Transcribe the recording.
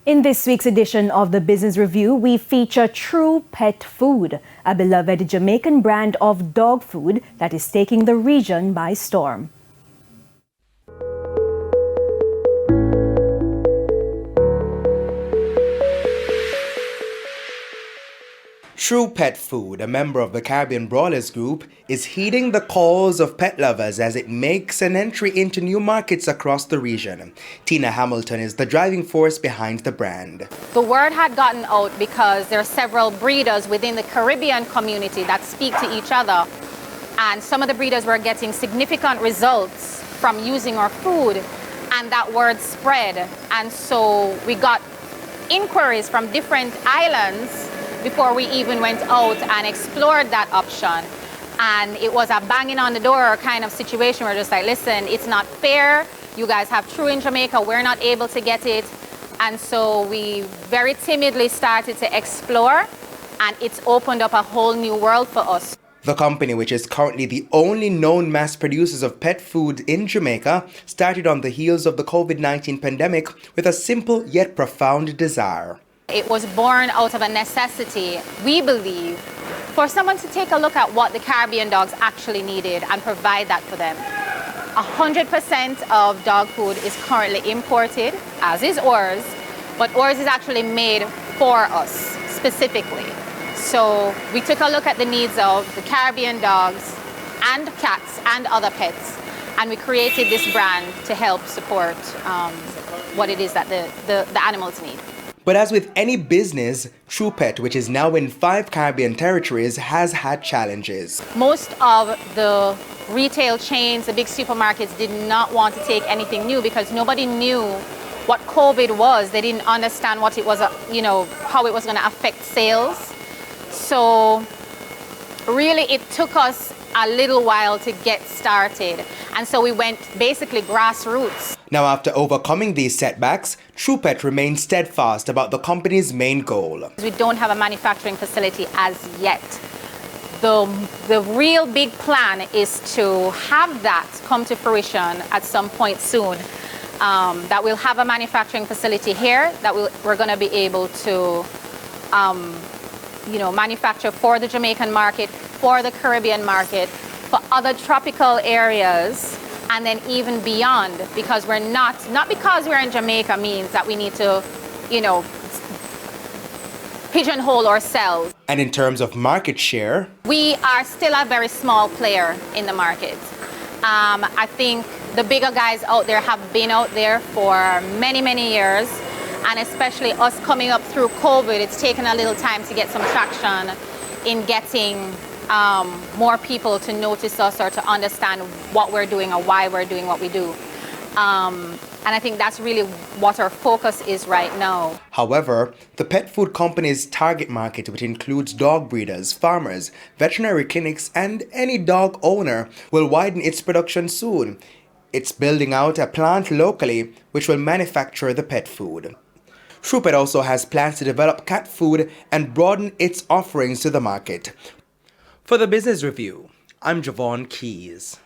In this week's edition of the Business Review, we feature True Pet Food, a beloved Jamaican brand of dog food that is taking the region by storm. True Pet Food, a member of the Caribbean Brawlers Group, is heeding the calls of pet lovers as it makes an entry into new markets across the region. Tina Hamilton is the driving force behind the brand. The word had gotten out because there are several breeders within the Caribbean community that speak to each other, and some of the breeders were getting significant results from using our food, and that word spread. And so we got inquiries from different islands before we even went out and explored that option. And it was a banging on the door kind of situation. We're just like, listen, it's not fair. You guys have True in Jamaica, we're not able to get it. And so we very timidly started to explore, and it's opened up a whole new world for us. The company, which is currently the only known mass producers of pet food in Jamaica, started on the heels of the COVID-19 pandemic with a simple yet profound desire. It was born out of a necessity, we believe, for someone to take a look at what the Caribbean dogs actually needed and provide that for them. 100% of dog food is currently imported, as is ours, but ours is actually made for us specifically. So we took a look at the needs of the Caribbean dogs and cats and other pets, and we created this brand to help support what it is that the animals need. But as with any business, True Pet, which is now in 5 Caribbean territories, has had challenges. Most of the retail chains, the big supermarkets, did not want to take anything new because nobody knew what COVID was. They didn't understand what it was, how it was going to affect sales. So really it took us a little while to get started. And so we went basically grassroots. Now, after overcoming these setbacks, True Pet remains steadfast about the company's main goal. We don't have a manufacturing facility as yet. The real big plan is to have that come to fruition at some point soon. That we'll have a manufacturing facility here that we're going to be able to manufacture for the Jamaican market, for the Caribbean market, for other tropical areas, and then even beyond, because we're not because we're in Jamaica means that we need to, pigeonhole ourselves. And in terms of market share, we are still a very small player in the market. I think the bigger guys out there have been out there for many, many years. And especially us coming up through COVID, it's taken a little time to get some traction in getting more people to notice us or to understand what we're doing or why we're doing what we do. And I think that's really what our focus is right now. However, the pet food company's target market, which includes dog breeders, farmers, veterinary clinics, and any dog owner, will widen its production soon. It's building out a plant locally which will manufacture the pet food. True Pet also has plans to develop cat food and broaden its offerings to the market. For the Business Review, I'm Javon Keys.